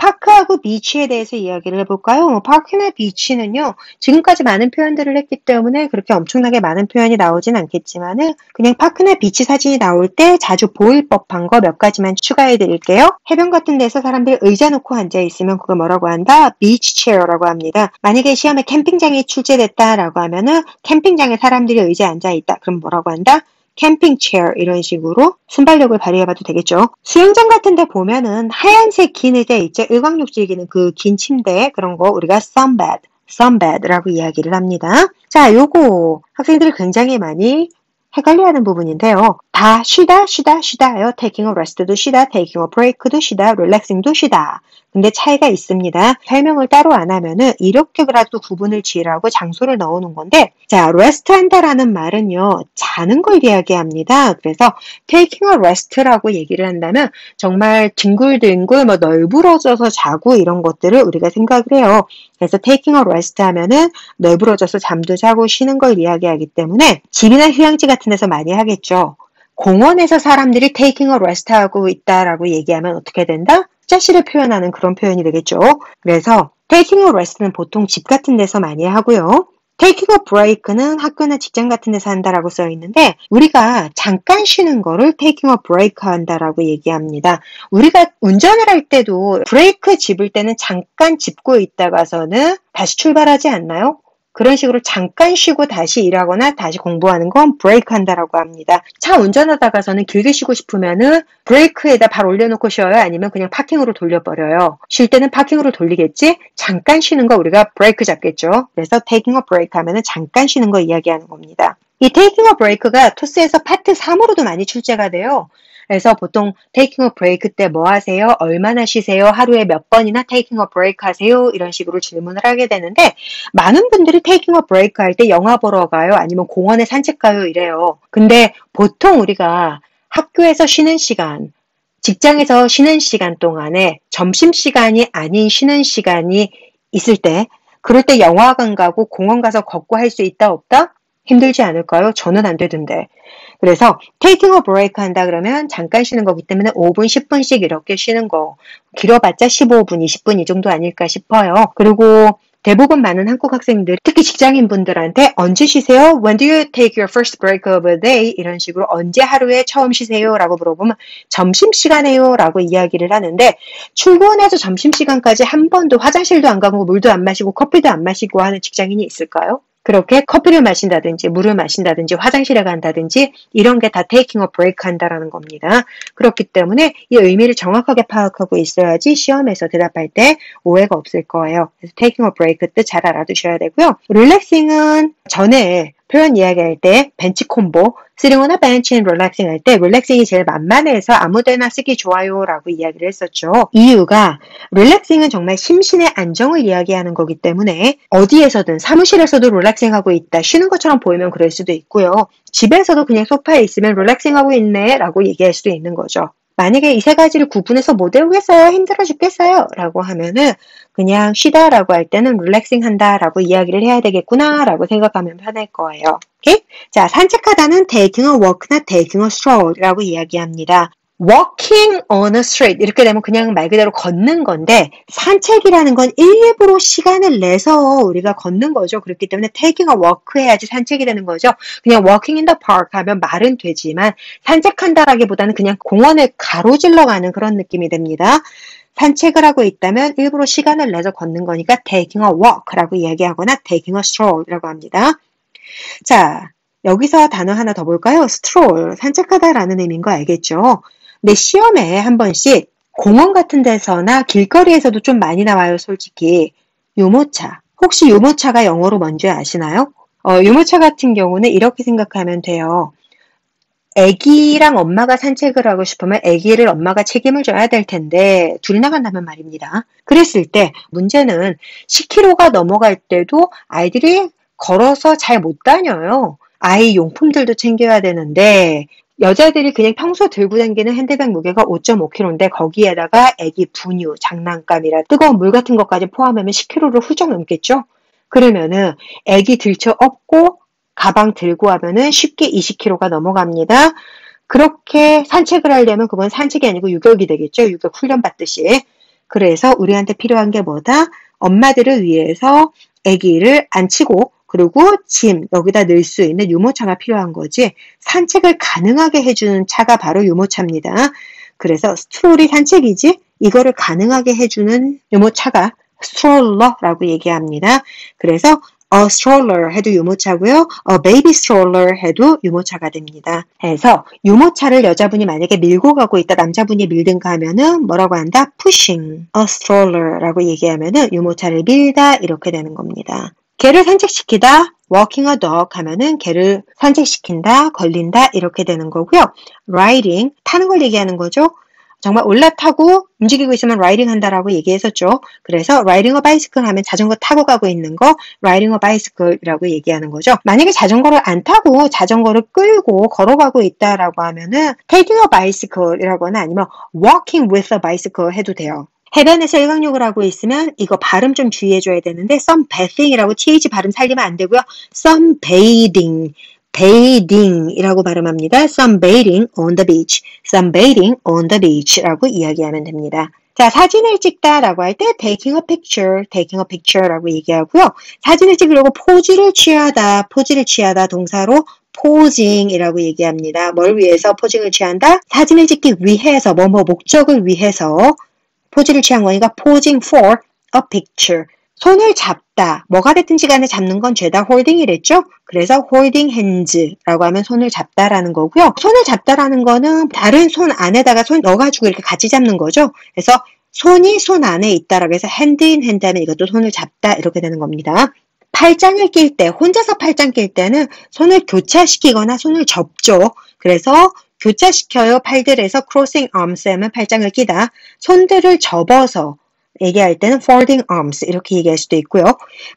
파크하고 비치에 대해서 이야기를 해볼까요? 파크나 비치는요, 지금까지 많은 표현들을 했기 때문에 그렇게 엄청나게 많은 표현이 나오진 않겠지만은, 그냥 파크나 비치 사진이 나올 때 자주 보일 법한 거 몇 가지만 추가해 드릴게요. 해변 같은 데서 사람들이 의자 놓고 앉아 있으면 그걸 뭐라고 한다? 비치 체어라고 합니다. 만약에 시험에 캠핑장이 출제됐다라고 하면은, 캠핑장에 사람들이 의자에 앉아 있다. 그럼 뭐라고 한다? 캠핑 체어 이런 식으로 순발력을 발휘해봐도 되겠죠. 수영장 같은 데 보면은 하얀색 긴 의자 있죠. 일광욕질기는 그 긴 침대 그런 거 우리가 sunbed라고 이야기를 합니다. 자, 요거 학생들이 굉장히 많이 헷갈려하는 부분인데요. 다 쉬다예요. taking a rest도 쉬다, taking a break도 쉬다, relaxing도 쉬다. 근데 차이가 있습니다. 설명을 따로 안 하면은 이렇게라도 구분을 지으라고 장소를 넣어놓은 건데, 자, rest 한다라는 말은요, 자는 걸 이야기합니다. 그래서 taking a rest라고 얘기를 한다면 정말 뒹굴뒹굴 널브러져서 자고 이런 것들을 우리가 생각을 해요. 그래서 taking a rest 하면은 널브러져서 잠도 자고 쉬는 걸 이야기하기 때문에 집이나 휴양지 같은 데서 많이 하겠죠. 공원에서 사람들이 taking a rest 하고 있다라고 얘기하면 어떻게 된다? 자시를 표현하는 그런 표현이 되겠죠. 그래서 taking a rest는 보통 집 같은 데서 많이 하고요. taking a break는 학교나 직장 같은 데서 한다라고 써 있는데 우리가 잠깐 쉬는 거를 taking a break 한다라고 얘기합니다. 우리가 운전을 할 때도 브레이크 짚을 때는 잠깐 짚고 있다가서는 다시 출발하지 않나요? 그런 식으로 잠깐 쉬고 다시 일하거나 다시 공부하는 건 브레이크 한다라고 합니다. 차 운전하다가서는 길게 쉬고 싶으면은 브레이크에다 발 올려놓고 쉬어요? 아니면 그냥 파킹으로 돌려버려요? 쉴 때는 파킹으로 돌리겠지? 잠깐 쉬는 거 우리가 브레이크 잡겠죠? 그래서 taking a break 하면은 잠깐 쉬는 거 이야기하는 겁니다. 이 taking a break가 토스에서 파트 3으로도 많이 출제가 돼요. 그래서 보통 taking a break 때 뭐 하세요? 얼마나 쉬세요? 하루에 몇 번이나 taking a break 하세요? 이런 식으로 질문을 하게 되는데 많은 분들이 taking a break 할 때 영화 보러 가요? 아니면 공원에 산책 가요? 이래요. 근데 보통 우리가 학교에서 쉬는 시간, 직장에서 쉬는 시간 동안에 점심시간이 아닌 쉬는 시간이 있을 때 그럴 때 영화관 가고 공원 가서 걷고 할 수 있다 없다? 힘들지 않을까요? 저는 안 되던데. 그래서 taking a break 한다 그러면 잠깐 쉬는 거기 때문에 5분, 10분씩 이렇게 쉬는 거. 길어봤자 15분, 20분 이 정도 아닐까 싶어요. 그리고 대부분 많은 한국 학생들, 특히 직장인 분들한테 언제 쉬세요? When do you take your first break of a day? 이런 식으로 언제 하루에 처음 쉬세요? 라고 물어보면 점심시간에요? 라고 이야기를 하는데 출근해서 점심시간까지 한 번도 화장실도 안 가고 물도 안 마시고 커피도 안 마시고 하는 직장인이 있을까요? 그렇게 커피를 마신다든지 물을 마신다든지 화장실에 간다든지 이런 게 다 taking a break 한다라는 겁니다. 그렇기 때문에 이 의미를 정확하게 파악하고 있어야지 시험에서 대답할 때 오해가 없을 거예요. 그래서 taking a break 뜻 잘 알아두셔야 되고요. relaxing은 전에 표현 이야기할 때 벤치 콤보, sitting on a bench and relaxing 할 때 relaxing이 제일 만만해서 아무데나 쓰기 좋아요 라고 이야기를 했었죠. 이유가 relaxing은 정말 심신의 안정을 이야기하는 거기 때문에 어디에서든 사무실에서도 relaxing 하고 있다. 쉬는 것처럼 보이면 그럴 수도 있고요. 집에서도 그냥 소파에 있으면 relaxing 하고 있네 라고 얘기할 수도 있는 거죠. 만약에 이 세 가지를 구분해서 못 외우겠어요. 힘들어 죽겠어요. 라고 하면은 그냥 쉬다 라고 할 때는 relaxing 한다 라고 이야기를 해야 되겠구나 라고 생각하면 편할 거예요. 오케이? 자, 산책하다는 taking a walk나 taking a stroll 라고 이야기합니다. walking on a street 이렇게 되면 그냥 말 그대로 걷는 건데 산책이라는 건 일부러 시간을 내서 우리가 걷는 거죠. 그렇기 때문에 taking a walk 해야지 산책이 되는 거죠. 그냥 walking in the park 하면 말은 되지만 산책한다라기보다는 그냥 공원을 가로질러 가는 그런 느낌이 됩니다. 산책을 하고 있다면 일부러 시간을 내서 걷는 거니까 taking a walk라고 이야기하거나 taking a stroll이라고 합니다. 자, 여기서 단어 하나 더 볼까요? stroll, 산책하다라는 의미인 거 알겠죠? 근데 시험에 한 번씩 공원 같은 데서나 길거리에서도 좀 많이 나와요, 솔직히. 유모차. 혹시 유모차가 영어로 뭔지 아시나요? 유모차 같은 경우는 이렇게 생각하면 돼요. 아기랑 엄마가 산책을 하고 싶으면 아기를 엄마가 책임을 져야 될 텐데 둘이 나간다면 말입니다. 그랬을 때 문제는 10km가 넘어갈 때도 아이들이 걸어서 잘 못 다녀요. 아이 용품들도 챙겨야 되는데 여자들이 그냥 평소 들고 다니는 핸드백 무게가 5.5kg인데 거기에다가 아기 분유, 장난감이라 뜨거운 물 같은 것까지 포함하면 10kg를 훌쩍 넘겠죠? 그러면은 아기 들쳐 업고 가방 들고 하면은 쉽게 20kg가 넘어갑니다. 그렇게 산책을 하려면 그건 산책이 아니고 유격이 되겠죠? 유격 훈련 받듯이. 그래서 우리한테 필요한 게 뭐다? 엄마들을 위해서 아기를 안치고 그리고 짐 여기다 넣을 수 있는 유모차가 필요한 거지. 산책을 가능하게 해주는 차가 바로 유모차입니다. 그래서 스트롤이 산책이지 이거를 가능하게 해주는 유모차가 스트롤러라고 얘기합니다. 그래서 a stroller 해도 유모차고요. a baby stroller 해도 유모차가 됩니다. 그래서 유모차를 여자분이 만약에 밀고 가고 있다 남자분이 밀든가 하면은 뭐라고 한다? pushing a stroller라고 얘기하면은 유모차를 밀다 이렇게 되는 겁니다. 개를 산책시키다 walking a dog 하면은 개를 산책시킨다 걸린다 이렇게 되는 거고요. riding 타는 걸 얘기하는 거죠. 정말 올라타고 움직이고 있으면 라이딩 한다라고 얘기했었죠. 그래서 riding a bicycle 하면 자전거 타고 가고 있는 거 riding a bicycle이라고 얘기하는 거죠. 만약에 자전거를 안 타고 자전거를 끌고 걸어가고 있다라고 하면은 taking a bicycle이라거나 아니면 walking with a bicycle 해도 돼요. 해변에서 일광욕을 하고 있으면 이거 발음 좀 주의해줘야 되는데 sunbathing이라고 th 발음 살리면 안 되고요. sunbathing bathing이라고 발음합니다. sunbathing on the beach, sunbathing on the beach라고 이야기하면 됩니다. 자, 사진을 찍다라고 할 때 taking a picture라고 얘기하고요. 사진을 찍으려고 포즈를 취하다 동사로 posing이라고 얘기합니다. 뭘 위해서 포징을 취한다? 사진을 찍기 위해서 목적을 위해서 포즈를 취한 거니까 posing for a picture. 손을 잡다. 뭐가 됐든지 간에 잡는 건 죄다 holding이랬죠? 그래서 holding hands라고 하면 손을 잡다라는 거고요. 손을 잡다라는 거는 다른 손 안에다가 손 넣어가지고 이렇게 같이 잡는 거죠. 그래서 손이 손 안에 있다라고 해서 hand in hand 하면 이것도 손을 잡다 이렇게 되는 겁니다. 팔짱을 낄 때, 혼자서 팔짱 낄 때는 손을 교차시키거나 손을 접죠. 그래서 교차시켜요. 팔들에서 crossing arms 하면 팔짱을 끼다. 손들을 접어서 얘기할 때는 folding arms 이렇게 얘기할 수도 있고요.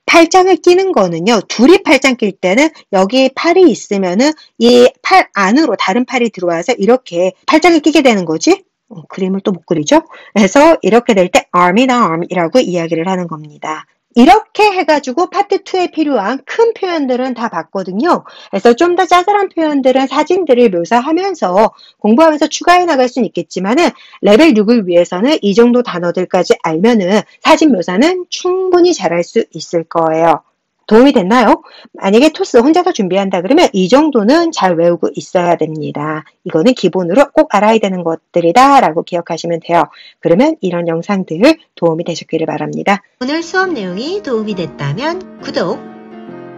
팔짱을 끼는 거는요. 둘이 팔짱 낄 때는 여기 팔이 있으면은 이 팔 안으로 다른 팔이 들어와서 이렇게 팔짱을 끼게 되는 거지. 그림을 또 못 그리죠. 그래서 이렇게 될 때 arm in arm이라고 이야기를 하는 겁니다. 이렇게 해가지고 파트 2에 필요한 큰 표현들은 다 봤거든요. 그래서 좀 더 짜잘한 표현들은 사진들을 묘사하면서 공부하면서 추가해 나갈 수는 있겠지만은 레벨 6을 위해서는 이 정도 단어들까지 알면은 사진 묘사는 충분히 잘할 수 있을 거예요. 도움이 됐나요? 만약에 토스 혼자서 준비한다 그러면 이 정도는 잘 외우고 있어야 됩니다. 이거는 기본으로 꼭 알아야 되는 것들이다 라고 기억하시면 돼요. 그러면 이런 영상들 도움이 되셨기를 바랍니다. 오늘 수업 내용이 도움이 됐다면 구독,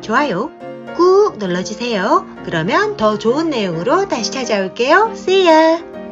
좋아요 꾹 눌러주세요. 그러면 더 좋은 내용으로 다시 찾아올게요. See ya!